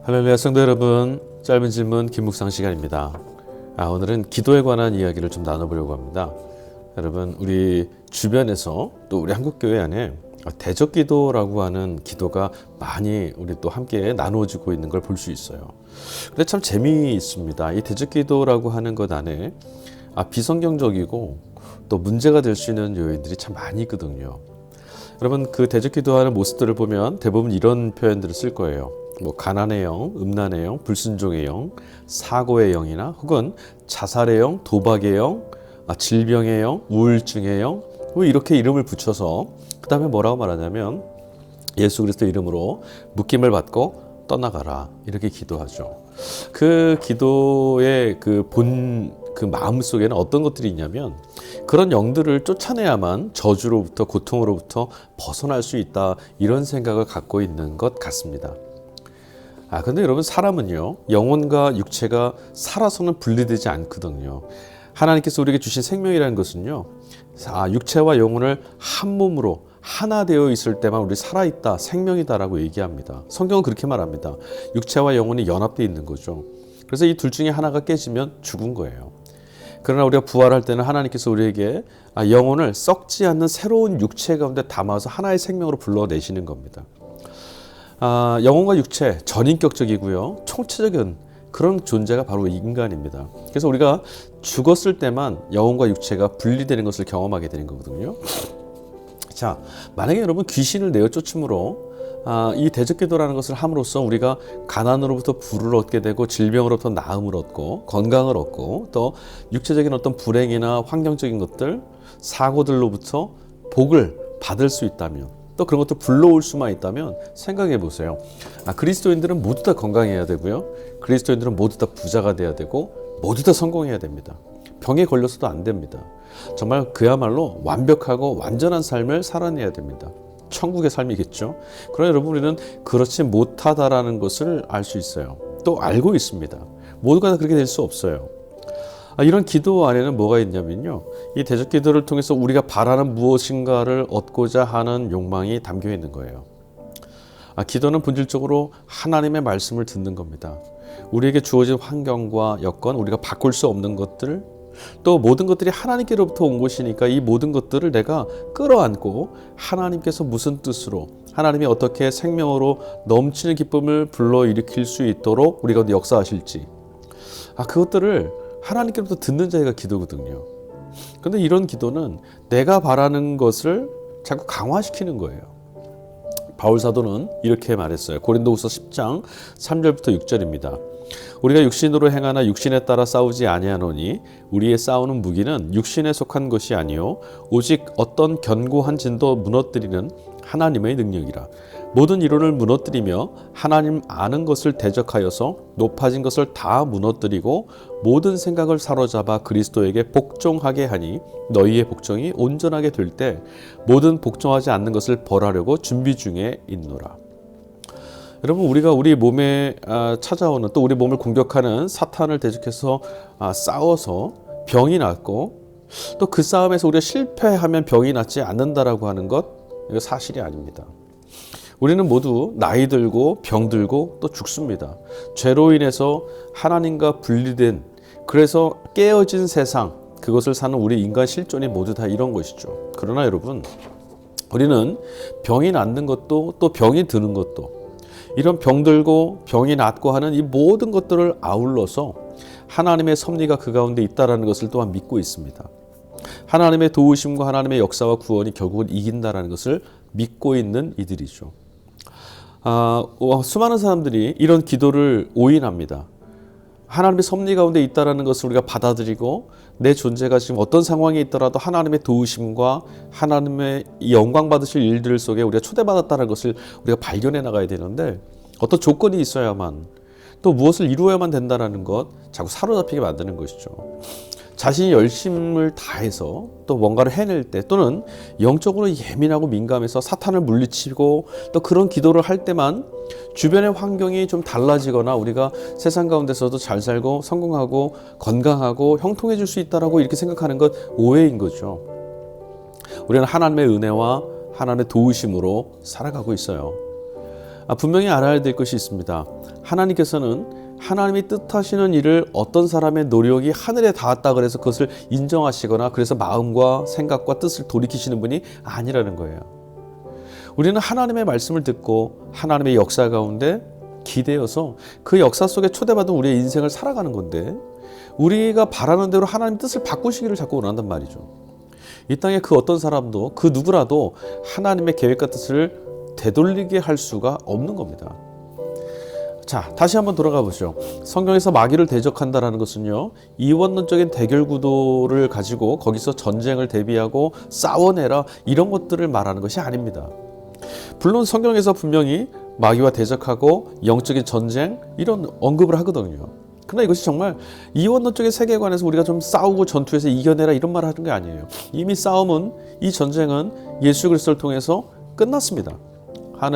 할렐루야 성도 여러분, 짧은 질문 김묵상 시간입니다. 오늘은 기도에 관한 이야기를 좀 나눠보려고 합니다. 여러분, 우리 주변에서 또 우리 한국교회 안에 대적기도라고 하는 기도가 많이 우리 또 함께 나누어지고 있는 걸 볼 수 있어요. 근데 참 재미있습니다. 이 대적기도라고 하는 것 안에 비성경적이고 또 문제가 될 수 있는 요인들이 참 많이 있거든요. 여러분, 그 대적기도하는 모습들을 보면 대부분 이런 표현들을 쓸 거예요. 가난의 영, 음란의 영, 불순종의 영, 사고의 영이나 혹은 자살의 영, 도박의 영, 질병의 영, 우울증의 영, 이렇게 이름을 붙여서 그 다음에 뭐라고 말하냐면 예수 그리스도 이름으로 묶임을 받고 떠나가라, 이렇게 기도하죠. 그 기도의 그 마음 속에는 어떤 것들이 있냐면 그런 영들을 쫓아내야만 저주로부터 고통으로부터 벗어날 수 있다, 이런 생각을 갖고 있는 것 같습니다. 근데 여러분, 사람은요, 영혼과 육체가 살아서는 분리되지 않거든요. 하나님께서 우리에게 주신 생명이라는 것은요, 육체와 영혼을 한 몸으로 하나 되어 있을 때만 우리 살아있다, 생명이다라고 얘기합니다. 성경은 그렇게 말합니다. 육체와 영혼이 연합되어 있는 거죠. 그래서 이 둘 중에 하나가 깨지면 죽은 거예요. 그러나 우리가 부활할 때는 하나님께서 우리에게 영혼을 썩지 않는 새로운 육체 가운데 담아서 하나의 생명으로 불러내시는 겁니다. 영혼과 육체, 전인격적이고요, 총체적인 그런 존재가 바로 인간입니다. 그래서 우리가 죽었을 때만 영혼과 육체가 분리되는 것을 경험하게 되는 거거든요. 자, 만약에 여러분 귀신을 내어 쫓음으로 이 대적기도라는 것을 함으로써 우리가 가난으로부터 부를 얻게 되고 질병으로부터 나음을 얻고 건강을 얻고 또 육체적인 어떤 불행이나 환경적인 것들, 사고들로부터 복을 받을 수 있다면, 또 그런 것도 불러올 수만 있다면 생각해 보세요. 그리스도인들은 모두 다 건강해야 되고요, 그리스도인들은 모두 다 부자가 돼야 되고 모두 다 성공해야 됩니다. 병에 걸려서도 안 됩니다. 정말 그야말로 완벽하고 완전한 삶을 살아내야 됩니다. 천국의 삶이겠죠. 그러나 여러분, 우리는 그렇지 못하다라는 것을 알 수 있어요. 또 알고 있습니다. 모두가 다 그렇게 될 수 없어요. 이런 기도 안에는 뭐가 있냐면요, 이 대적 기도를 통해서 우리가 바라는 무엇인가를 얻고자 하는 욕망이 담겨 있는 거예요. 기도는 본질적으로 하나님의 말씀을 듣는 겁니다. 우리에게 주어진 환경과 여건, 우리가 바꿀 수 없는 것들, 또 모든 것들이 하나님께로부터 온 것이니까 이 모든 것들을 내가 끌어안고 하나님께서 무슨 뜻으로, 하나님이 어떻게 생명으로 넘치는 기쁨을 불러일으킬 수 있도록 우리가 역사하실지, 그것들을 하나님께로부터 듣는 자가 기도거든요. 그런데 이런 기도는 내가 바라는 것을 자꾸 강화시키는 거예요. 바울 사도는 이렇게 말했어요. 고린도후서 10장 3절부터 6절입니다. 우리가 육신으로 행하나 육신에 따라 싸우지 아니하노니 우리의 싸우는 무기는 육신에 속한 것이 아니요 오직 어떤 견고한 진도 무너뜨리는 하나님의 능력이라. 모든 이론을 무너뜨리며 하나님 아는 것을 대적하여서 높아진 것을 다 무너뜨리고 모든 생각을 사로잡아 그리스도에게 복종하게 하니 너희의 복종이 온전하게 될 때 모든 복종하지 않는 것을 벌하려고 준비 중에 있노라. 여러분, 우리가 우리 몸에 찾아오는, 또 우리 몸을 공격하는 사탄을 대적해서 싸워서 병이 낫고, 또 그 싸움에서 우리가 실패하면 병이 낫지 않는다라고 하는 것, 이거 사실이 아닙니다. 우리는 모두 나이 들고 병 들고 또 죽습니다. 죄로 인해서 하나님과 분리된, 그래서 깨어진 세상, 그것을 사는 우리 인간 실존이 모두 다 이런 것이죠. 그러나 여러분, 우리는 병이 낫는 것도 또 병이 드는 것도, 이런 병들고 병이 낫고 하는 이 모든 것들을 아울러서 하나님의 섭리가 그 가운데 있다는 것을 또한 믿고 있습니다. 하나님의 도우심과 하나님의 역사와 구원이 결국은 이긴다는 것을 믿고 있는 이들이죠. 수많은 사람들이 이런 기도를 오인합니다. 하나님의 섭리 가운데 있다는 것을 우리가 받아들이고, 내 존재가 지금 어떤 상황에 있더라도 하나님의 도우심과 하나님의 영광 받으실 일들 속에 우리가 초대받았다는 것을 우리가 발견해 나가야 되는데, 어떤 조건이 있어야만, 또 무엇을 이루어야만 된다는 것, 자꾸 사로잡히게 만드는 것이죠. 자신이 열심을 다해서 또 뭔가를 해낼 때, 또는 영적으로 예민하고 민감해서 사탄을 물리치고 또 그런 기도를 할 때만 주변의 환경이 좀 달라지거나 우리가 세상 가운데서도 잘 살고 성공하고 건강하고 형통해질 수 있다라고 이렇게 생각하는 것, 오해인 거죠. 우리는 하나님의 은혜와 하나님의 도우심으로 살아가고 있어요. 분명히 알아야 될 것이 있습니다. 하나님께서는 하나님이 뜻하시는 일을 어떤 사람의 노력이 하늘에 닿았다 그래서 그것을 인정하시거나 그래서 마음과 생각과 뜻을 돌이키시는 분이 아니라는 거예요. 우리는 하나님의 말씀을 듣고 하나님의 역사 가운데 기대어서 그 역사 속에 초대받은 우리의 인생을 살아가는 건데, 우리가 바라는 대로 하나님 뜻을 바꾸시기를 자꾸 원한단 말이죠. 이 땅에 그 어떤 사람도 그 누구라도 하나님의 계획과 뜻을 되돌리게 할 수가 없는 겁니다. 자, 다시 한번 돌아가 보죠. 성경에서 마귀를 대적한다라는 것은요, 이원론적인 대결 구도를 가지고 거기서 전쟁을 대비하고 싸워내라 이런 것들을 말하는 것이 아닙니다. 물론 성경에서 분명히 마귀와 대적하고 영적인 전쟁 이런 언급을 하거든요. 그러나 이것이 정말 이원론적인 세계관에서 우리가 좀 싸우고 전투에서 이겨내라 이런 말을 하는 게 아니에요. 이미 싸움은, 이 전쟁은 예수 그리스도를 통해서 끝났습니다.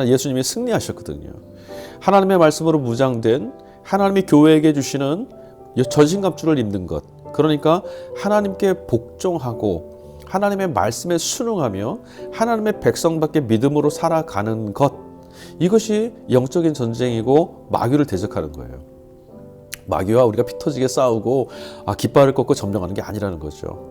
예수님이 승리하셨거든요. 하나님의 말씀으로 무장된 하나님이 교회에게 주시는 전신갑주를 입는 것, 그러니까 하나님께 복종하고 하나님의 말씀에 순응하며 하나님의 백성밖에 믿음으로 살아가는 것, 이것이 영적인 전쟁이고 마귀를 대적하는 거예요. 마귀와 우리가 피 터지게 싸우고 깃발을 꺾고 점령하는 게 아니라는 거죠.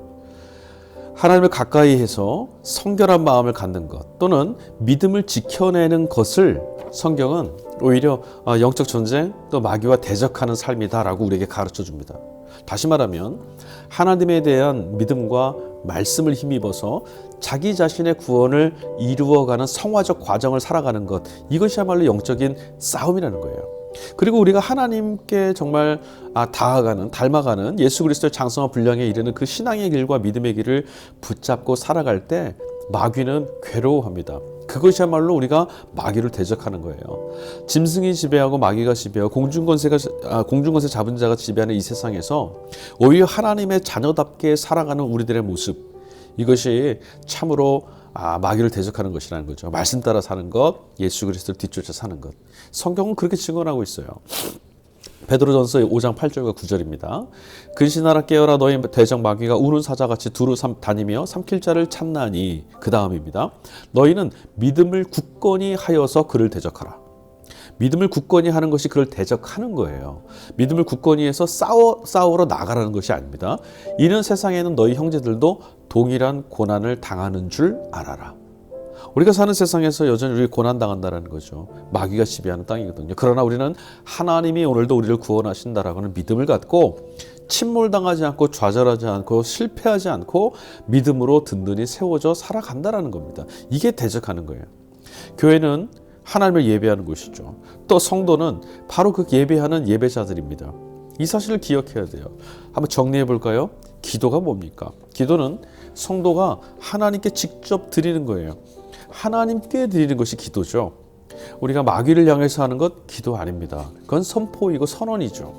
하나님을 가까이 해서 성결한 마음을 갖는 것 또는 믿음을 지켜내는 것을 성경은 오히려 영적 전쟁 또 마귀와 대적하는 삶이다라고 우리에게 가르쳐 줍니다. 다시 말하면 하나님에 대한 믿음과 말씀을 힘입어서 자기 자신의 구원을 이루어가는 성화적 과정을 살아가는 것, 이것이야말로 영적인 싸움이라는 거예요. 그리고 우리가 하나님께 정말 닮아가는 예수 그리스도의 장성한 분량에 이르는 그 신앙의 길과 믿음의 길을 붙잡고 살아갈 때 마귀는 괴로워합니다. 그것이야말로 우리가 마귀를 대적하는 거예요. 짐승이 지배하고 마귀가 지배하고 공중권세 잡은 자가 지배하는 이 세상에서 오히려 하나님의 자녀답게 살아가는 우리들의 모습, 이것이 참으로 마귀를 대적하는 것이라는 거죠. 말씀 따라 사는 것, 예수 그리스도를 뒤쫓아 사는 것. 성경은 그렇게 증언하고 있어요. 베드로전서 5장 8절과 9절입니다. 근신하라 깨어라, 너희 대적 마귀가 우는 사자같이 두루 다니며 삼킬 자를 찾나니, 그 다음입니다. 너희는 믿음을 굳건히 하여서 그를 대적하라. 믿음을 굳건히 하는 것이 그를 대적하는 거예요. 믿음을 굳건히 해서 싸우러 나가라는 것이 아닙니다. 이는 세상에는 너희 형제들도 동일한 고난을 당하는 줄 알아라. 우리가 사는 세상에서 여전히 우리 고난당한다는 거죠. 마귀가 지배하는 땅이거든요. 그러나 우리는 하나님이 오늘도 우리를 구원하신다라고 하는 믿음을 갖고 침몰당하지 않고 좌절하지 않고 실패하지 않고 믿음으로 든든히 세워져 살아간다라는 겁니다. 이게 대적하는 거예요. 교회는 하나님을 예배하는 곳이죠. 또 성도는 바로 그 예배하는 예배자들입니다. 이 사실을 기억해야 돼요. 한번 정리해 볼까요? 기도가 뭡니까? 기도는 성도가 하나님께 직접 드리는 거예요. 하나님께 드리는 것이 기도죠. 우리가 마귀를 향해서 하는 것 기도 아닙니다. 그건 선포이고 선언이죠.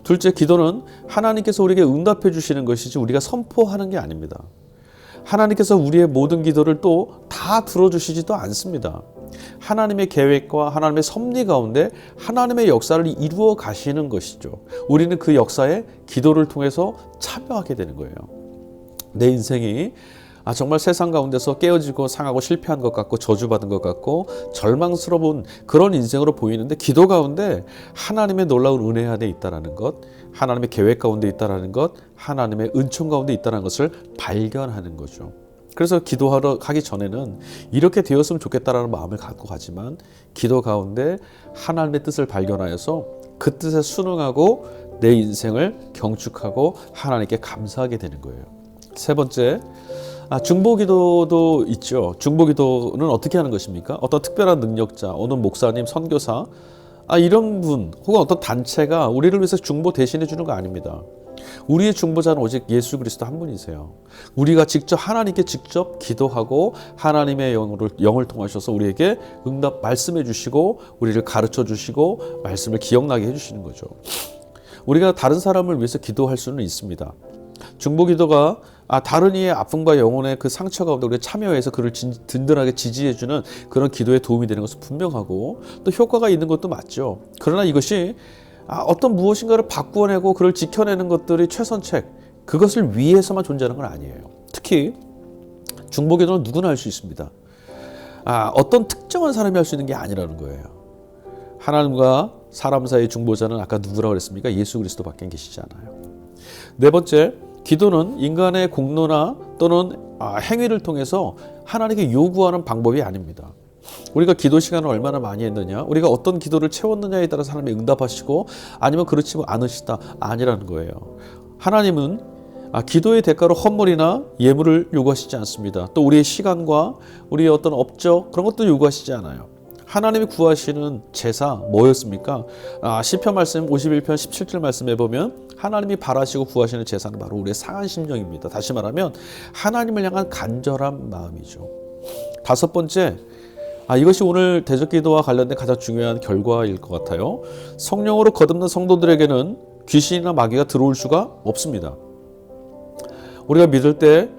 둘째, 기도는 하나님께서 우리에게 응답해 주시는 것이지 우리가 선포하는 게 아닙니다. 하나님께서 우리의 모든 기도를 또 다 들어주시지도 않습니다. 하나님의 계획과 하나님의 섭리 가운데 하나님의 역사를 이루어 가시는 것이죠. 우리는 그 역사에 기도를 통해서 참여하게 되는 거예요. 내 인생이 정말 세상 가운데서 깨어지고 상하고 실패한 것 같고 저주받은 것 같고 절망스러운 그런 인생으로 보이는데, 기도 가운데 하나님의 놀라운 은혜 안에 있다는 것, 하나님의 계획 가운데 있다는 것, 하나님의 은총 가운데 있다는 것을 발견하는 거죠. 그래서 기도하러 가기 전에는 이렇게 되었으면 좋겠다라는 마음을 갖고 가지만, 기도 가운데 하나님의 뜻을 발견하여서 그 뜻에 순응하고 내 인생을 경축하고 하나님께 감사하게 되는 거예요. 세 번째, 중보기도도 있죠. 중보기도는 어떻게 하는 것입니까? 어떤 특별한 능력자, 어느 목사님, 선교사, 이런 분 혹은 어떤 단체가 우리를 위해서 중보 대신해 주는 거 아닙니다. 우리의 중보자는 오직 예수 그리스도 한 분이세요. 우리가 직접 하나님께 직접 기도하고 하나님의 영을 통하셔서 우리에게 응답 말씀해 주시고 우리를 가르쳐 주시고 말씀을 기억나게 해주시는 거죠. 우리가 다른 사람을 위해서 기도할 수는 있습니다. 중보기도가 다른 이의 아픔과 영혼의 그 상처 가운데 우리가 참여해서 그를 든든하게 지지해주는 그런 기도에 도움이 되는 것은 분명하고 또 효과가 있는 것도 맞죠. 그러나 이것이 어떤 무엇인가를 바꾸어내고 그를 지켜내는 것들이 최선책, 그것을 위해서만 존재하는 건 아니에요. 특히 중보기도는 누구나 할 수 있습니다. 어떤 특정한 사람이 할 수 있는 게 아니라는 거예요. 하나님과 사람 사이의 중보자는 아까 누구라고 그랬습니까? 예수 그리스도밖에 계시지 않아요. 네 번째, 기도는 인간의 공로나 또는 행위를 통해서 하나님께 요구하는 방법이 아닙니다. 우리가 기도 시간을 얼마나 많이 했느냐, 우리가 어떤 기도를 채웠느냐에 따라서 하나님이 응답하시고 아니면 그렇지 않으시다, 아니라는 거예요. 하나님은 기도의 대가로 헌물이나 예물을 요구하시지 않습니다. 또 우리의 시간과 우리의 어떤 업적, 그런 것도 요구하시지 않아요. 하나님이 구하시는 제사 뭐였습니까? 시편 말씀 51편 17절 말씀에 보면 하나님이 바라시고 구하시는 제사는 바로 우리의 상한 심령입니다. 다시 말하면 하나님을 향한 간절한 마음이죠. 다섯 번째, 이것이 오늘 대적기도와 관련된 가장 중요한 결과일 것 같아요. 성령으로 거듭난 성도들에게는 귀신이나 마귀가 들어올 수가 없습니다. 우리가 믿을 때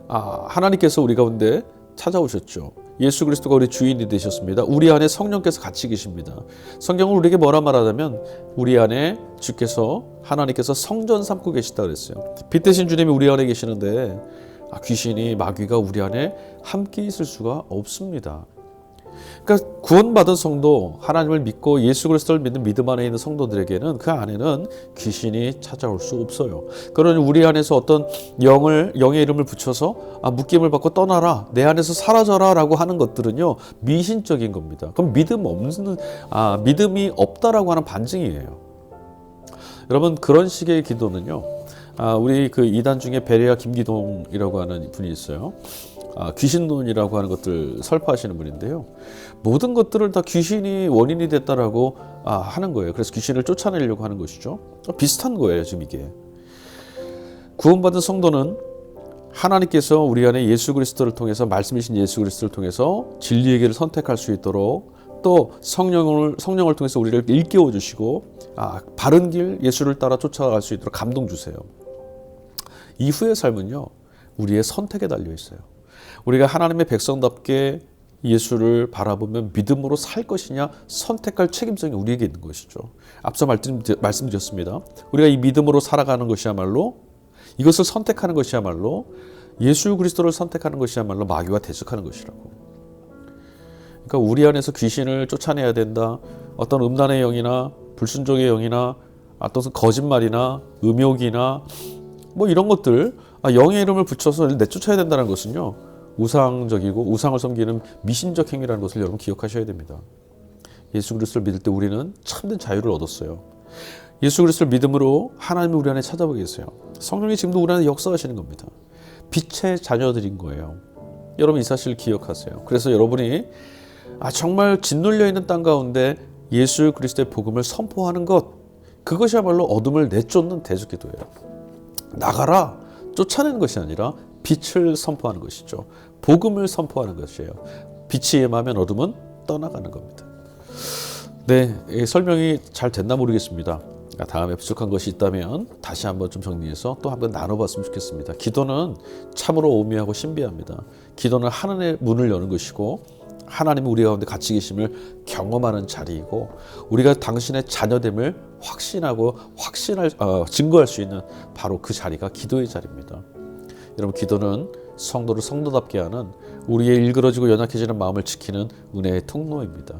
하나님께서 우리 가운데 찾아오셨죠. 예수 그리스도가 우리 주인이 되셨습니다. 우리 안에 성령께서 같이 계십니다. 성경은 우리에게 뭐라 말하자면 우리 안에 주께서 하나님께서 성전 삼고 계시다 그랬어요. 빛 대신 주님이 우리 안에 계시는데 귀신이 마귀가 우리 안에 함께 있을 수가 없습니다. 그러니까 구원받은 성도, 하나님을 믿고 예수 그리스도를 믿는 믿음 안에 있는 성도들에게는 그 안에는 귀신이 찾아올 수 없어요. 그러니 우리 안에서 어떤 영의 이름을 붙여서 묶임을 받고 떠나라, 내 안에서 사라져라 라고 하는 것들은요, 미신적인 겁니다. 그럼 믿음이 없다라고 하는 반증이에요. 여러분, 그런 식의 기도는요, 우리 그 이단 중에 베레아 김기동이라고 하는 분이 있어요. 귀신론이라고 하는 것들 설파하시는 분인데요. 모든 것들을 다 귀신이 원인이 됐다라고 하는 거예요. 그래서 귀신을 쫓아내려고 하는 것이죠. 비슷한 거예요, 지금 이게. 구원받은 성도는 하나님께서 우리 안에 예수 그리스도를 통해서, 말씀이신 예수 그리스도를 통해서 진리의 길을 선택할 수 있도록, 또 성령을 통해서 우리를 일깨워 주시고 바른 길 예수를 따라 쫓아갈 수 있도록 감동 주세요. 이후의 삶은요, 우리의 선택에 달려 있어요. 우리가 하나님의 백성답게 예수를 바라보면 믿음으로 살 것이냐 선택할 책임성이 우리에게 있는 것이죠. 앞서 말씀드렸습니다. 우리가 이 믿음으로 살아가는 것이야말로, 이것을 선택하는 것이야말로, 예수 그리스도를 선택하는 것이야말로 마귀와 대적하는 것이라고. 그러니까 우리 안에서 귀신을 쫓아내야 된다. 어떤 음란의 영이나 불순종의 영이나 또는 거짓말이나 음욕이나 뭐 이런 것들, 영의 이름을 붙여서 내쫓아야 된다는 것은요, 우상적이고 우상을 섬기는 미신적 행위라는 것을 여러분 기억하셔야 됩니다. 예수 그리스도를 믿을 때 우리는 참된 자유를 얻었어요. 예수 그리스도를 믿음으로 하나님이 우리 안에 찾아오게 계세요. 성령이 지금도 우리 안에 역사하시는 겁니다. 빛의 자녀들인 거예요. 여러분, 이 사실을 기억하세요. 그래서 여러분이 정말 짓눌려 있는 땅 가운데 예수 그리스도의 복음을 선포하는 것, 그것이야말로 어둠을 내쫓는 대적기도예요. 나가라, 쫓아내는 것이 아니라 빛을 선포하는 것이죠. 복음을 선포하는 것이에요. 빛이 임하면 어둠은 떠나가는 겁니다. 네, 설명이 잘 됐나 모르겠습니다. 다음에 부족한 것이 있다면 다시 한번 좀 정리해서 또 한번 나눠봤으면 좋겠습니다. 기도는 참으로 오묘하고 신비합니다. 기도는 하나님의 문을 여는 것이고, 하나님이 우리 가운데 같이 계심을 경험하는 자리이고, 우리가 당신의 자녀됨을 증거할 수 있는 바로 그 자리가 기도의 자리입니다. 여러분, 기도는 성도를 성도답게 하는, 우리의 일그러지고 연약해지는 마음을 지키는 은혜의 통로입니다.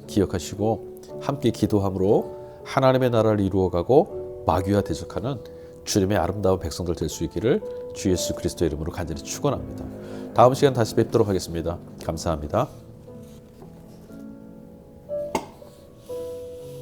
기억하시고 함께 기도함으로 하나님의 나라를 이루어가고 마귀와 대적하는 주님의 아름다운 백성들 될 수 있기를 주 예수 그리스도의 이름으로 간절히 축원합니다. 다음 시간 다시 뵙도록 하겠습니다. 감사합니다.